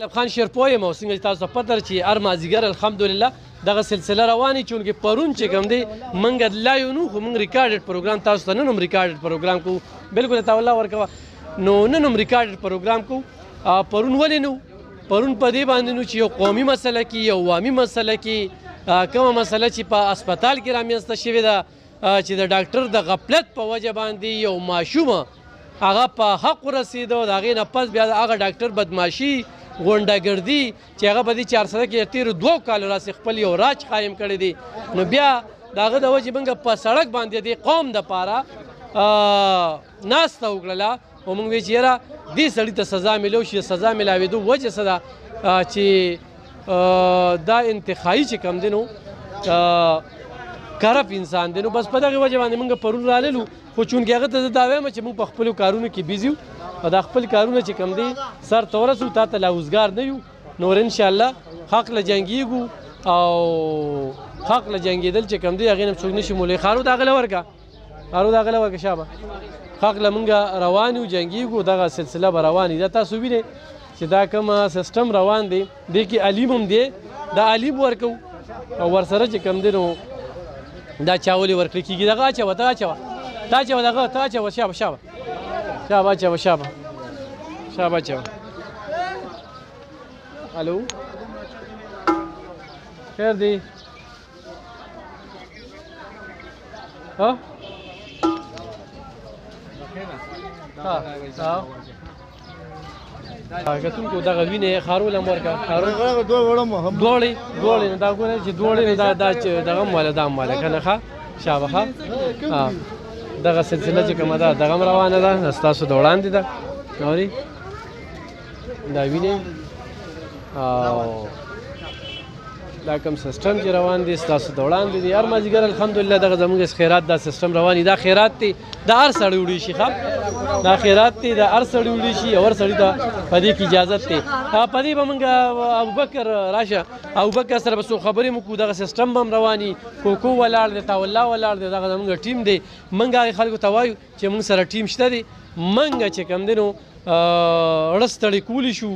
خان شیرپوی یم او څنګه چې تاسو ته پته ده چې هر مازدیګر الحمدلله دغه سلسله روانې چونکې پرون چې کوم دی موږ لایو نو خو موږ ریکارډډ پروګرام تاسو ته نن هم ریکارډډ پروګرام کوو بلکل ته الله ورکوه نو نن هم ریکارډډ پروګرام کوو پرون ولې نو پرون په دې باندې نو چې یو قومي مسله کې یو عوامي مسله کې کومه مسله چې په اسپتال کې رامنځته شوې ده چې د ډاکټر د غفلت په وجه باندې یو ماشومه هغه په حق ورسېده د هغې نه پس بیا هغه ډاکټر بدماشي غونډهګردي چې هغه په دې 400 کې تېرو 2 کالو راسې خپل یو راج قایم کړی دی نو بیا د هغه د وجې موږ په سړک باندې د قوم دپاره ناسته وکړله او موږ وایو چې یاره دې سړي ته سزا میلاو شي سزا میلاوېدو وجه څه ده چې دا انتخابي چې کوم دی نو کرپ انسان دی نو بس په دغې وجه باندې موږ پرون راللو خو چونکې هغه ته زه دا وایم چې موږ په خپلو کارونو کې بیزي یو او دا خپل کارونه چې کوم دی سر ته ورسو تا ته لا اوزګار نه یو نور انشاءالله حق له جنګېږو او حق له جنګېدل چې کوم دی هغې نه څوک نشي مولی خارو د هغه له ورکه خارو د هغه له ورکه شابه حق له موږ روان یو جنګېږو دغه سلسله به روان دا تاسو وینئ چې دا کوم سیسټم روان دی دې کې علیم هم دی دا علیم ورکو او ورسره چې کوم دی نو دا چاولې ورکړل کېږي دغه اچوه ته اچوه ته اچوه دغه ته اچوه شابه شابه شابه اچوه شابه شابه اچوه الو خیر دی ها کتونکو دغه وینې خارول هم ورکړه دوړې دا ګوره چې دوړې دا دغه هم واله دا هم واله که نه ښه شابه ښه دغه سلسله چې کومه ده دغه هم روانه ده ستاسو د وړاندې ده اورې دا وینې او دا کوم سیسټم چې روان دی ستاسو د وړاندې دی هر مازدیګر الحمدلله دغه زموږ خیرات دا سیسټم روان دی دا خیرات دی دا هر سړی وړی شي ښه دا خیرات دی دا هر سړی وړی شي او هر سړي ته په دې کې اجازت دی په دې به موږ ابوبکر راشه ابوبکر سره به څو خبرې مو کوو دغه سیسټم به هم رواني کوکو ولاړ دی تاوالله ولاړ دی دغه زموږ ټیم دی موږ هغې خلکو ته وایو چې موږ سره ټیم شته دی موږ چې کوم دی نو رړه ستړی کولی شو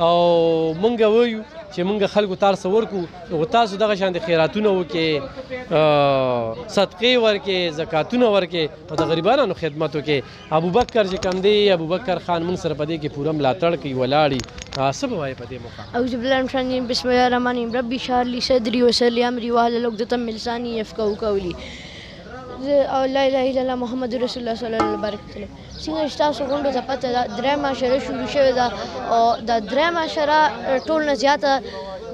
او موږ وایو چې موږ خلکو ته هر څه ورکړو نو تاسو دغه شان د خیراتونه وکړئ صدقې ورکړئ زکاتونه ورکړئ او د غریبانو خدمت وکړئ ابوبکر چې کوم دی ابوبکر خان موږ سره په دې کې پوره ملاتړ کوي ولاړي څه به وایې په دې موقع اعوذ بالله من الشیطان الرجیم بسم الله الرحمن الرحیم رب اشرح لي صدري ويسر لي امري واحلل عقدة من لساني يفقهوا قولي او لا اله الا الله محمد رسول الله صلی الله علیه وسلم څنګه چې تاسو غونډو ته پته ده درېیمه عشره شروع شوې ده او د درېیمه عشره ټول نه زیاته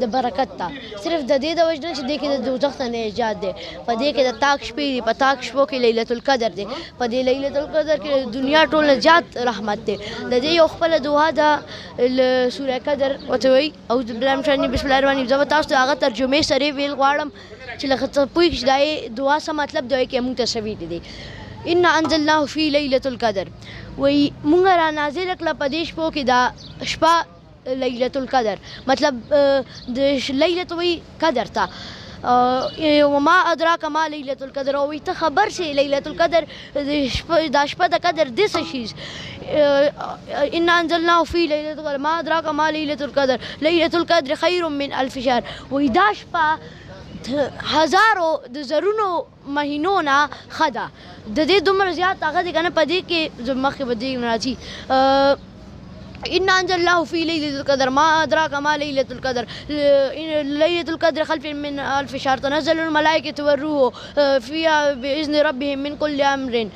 د برکت ته صرف د دې د وجه نه چې دې کې د دوزخ نه نجات دی په دې کې د تاک شپې دي په تاک شپو کې لیلة القدر دی په دې لیلة القدر کې د دنیا ټول نه زیات رحمت دی د دې یو خپله دعا ده سوره قدر ورته وایي اعوذ بالله من الشیطان الرجیم بسم الله الرحمن الرحیم زه به تاسو ته هغه ترجمې سره ویل غواړم چې لکه ته پوهېږي چې دا دعا څه مطلب دی کې موږ ته شوي دی ان انزلناه فی لیلة القدر وایي موږ را نازله کړه په دې شپو کې دا شپه لیلة القدر مطلب د لیلة وی قدر ته وما ادراک ما لیلة القدر او ته خبر شي لیلة القدر دا شپه د قدر د څه شي ان انزلناه فی لیلة القدر ما ادراک ما لیلة القدر لیلة القدر خیر من الف شهر وی دا شپه هزارو د زرونو مهینو نه ښه ده د دې دومره زیات هغه دی که نه په دې کې مخکې به دې راځي ان انزلناه فی لیلة القدر ما ادراک ما لیلة القدر لیلة القدر خلف من الف شهر تنزل الملائکة والروح فیها باذن ربهم من کل امر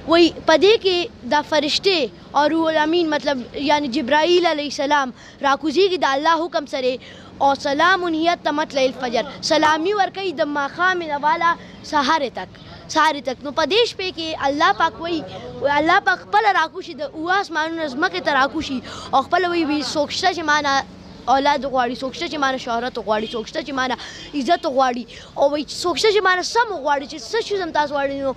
وی په دې کې دا فرشته او روح الامین مطلب یعنی جبرائیل علیه السلام راکوزیږي د الله حکم سره او سلام هي مطلع الفجر سلامي ورکوي د ماښام نه والا سهار تک نو په دې شپې کې الله پاک وایي الله پاک خپله راکوشي د اوه اسمانونو ځمکې ته راکوشي او خپله وایي څوک شته چې مانه اولاد غواړي څوک شته چې مانه شهرت غواړي څوک شته چې مانه عزت غواړي او وایي څوک شته چې مانه سم غواړي چې څه شي هم تاسو غواړئ نو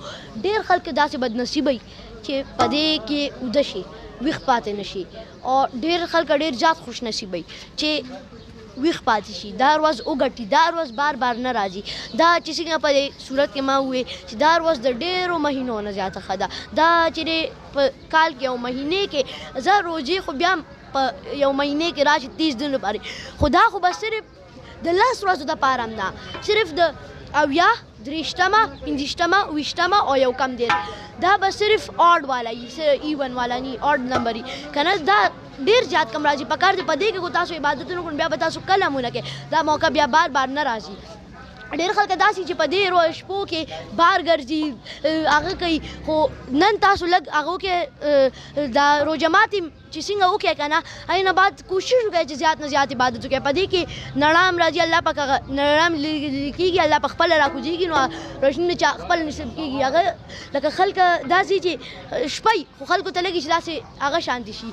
ډېر خلک داسې بدنصیبه وي چې په دې کې اوده شي ویښ پاتې نه شي او ډېر خلک ډېر زیات خوش نصیبه وي چې ویښ پاتې شي دا ورځ وګټي دا ورځ بار بار نه راځي دا چې څنګه په دې صورت کې ما وویل چې دا ورځ د ډېرو مهینو نه زیاته ښه ده دا چې په کال کې او مهینې کې زه روژې خو بیا په یو مهینې کې راشي 30 دن لپاره خو دا خو به صرف د 10 ورځو دپاره هم نه صرف د 80 درېشتمه 50 20 او یو کم دیر دا به صرف آډ والا ایون والا نی آډ نمبر که نه دا ډېر زیات کم راځي پکار دی په دې کې خو تاسو عبادتونه کوئ بیا به تاسو کله مونه کوئ دا موقع بیا بار بار نه راځي ډېر خلک داسې چې په دې شپو کې بار ګرځي هغه کوي خو نن تاسو لږ هغو کې دا روژه ماتي چې څنګه وکړئ که نه هغې نه بعد کوشش وکړئ چې زیات نه زیات عبادت وکړئ په دې کې نړه هم راځي الله پاک هغه نړه هم کېږي الله په خپله راکوزېږي نو روشني چې خپل نصیب کېږي هغه لکه خلک داسې چې شپی خو خلکو ته لګي چې داسې هغه شانتي شي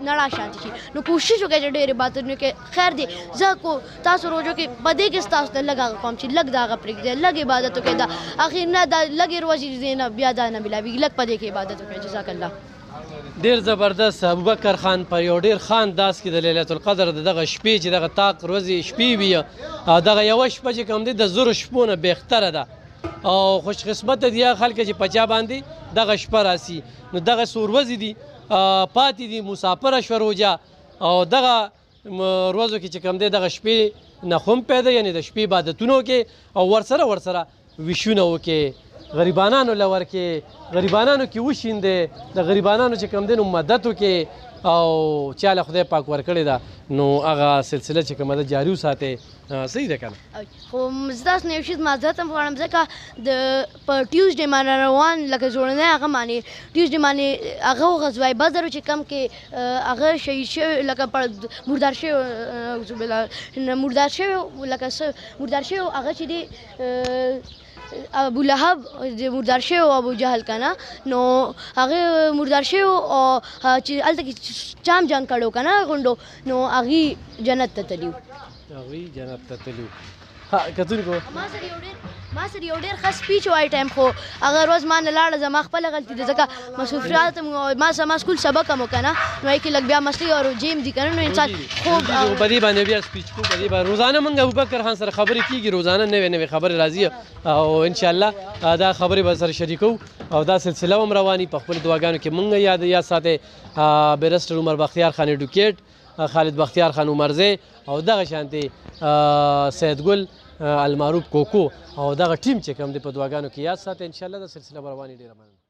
نړه شانتي شي نو کوشش وکړئ چې ډېر عبادتونه کوئ خیر دی زه کو تاسو روژو کې په دې کې ستاسو ته لږ هغه کوم چې لږ د هغه پرېږدئ لږ عبادت وکړئ دا اخر نه دا لږې روژې دی نه بیا دا نه ملاویږي لږ په دې کې عبادت وکړئ جزاک الله ډېر زبردست ابوبکر خان په یو ډېر خان انداز کې د لیلة القدر د دغه شپې چې دغه طاق ورځې شپې وي او دغه یوه شپه چې کوم دی د زرو شپو نه بهتره ده او خوش قسمته دي هغه خلک چې په چا باندې دغه شپه راسي نو دغه څو ورځې دي پاتې دي مسافره شوه روژه او دغه ورځو کې چې کوم دی دغه شپې نه خو هم پیدا یعنې د شپې عبادتونه وکړې او ورسره ویشونه وکړې غریبانانو له ورکې غریبانانو کې وشیندې د غریبانانو چې کوم دی نو مدد وکړې او چا له خدای پاک ورکړې ده نو هغه سلسله چې کومه ده جاري وساتې صحیح ده که نه خو زه تاسو نه یو شي معذرت هم غواړم ځکه د په ټیوزډے باندې روان لکه زوړنی هغه باندې ټیوزډے باندې هغه غزوه بدر چې کم کې هغه شهید شوی لکه مردار شوی مردار شوی لکه مردار شوی هغه چې دی ابو لهب مردار شوی او ابو جهل که نه نو هغې مردار شوی او چې هلته کې چام جنګ کړی که نه غونډو نو هغې جنت ته تلي هغوی جنت ته تلي کتونکو ما سره یو ډېر ښه سپیچ وای ټایم خو هغه ورځ ما نه لاړه زما خپله غلطي ده ځکه مصروفیات ما زما سکول سبق هم وکړه نه نو هغې کې لږ بیا مستۍ او روژې هم دي که نه نو انسان خوب په دې باندې بیا سپیچ کوو په دې باندې روزانه موږ ابوبکر خان سره خبرې کېږي روزانه نوې خبرې راځي او انشاءالله دا خبرې به سره شریکوو او دا سلسله هم رواني په خپلو دعاګانو کې موږ یاد ساتئ بیرسټر عمر بختیار خان ایډوکیټ خالد بختیار خان عمرزی او دغه شانتې سید ګل المعروف کوکو او دغه ټیم چې کوم دی په دعاګانو کې یاد ساتئ انشاءالله دا سلسله به رواني ډېره مننه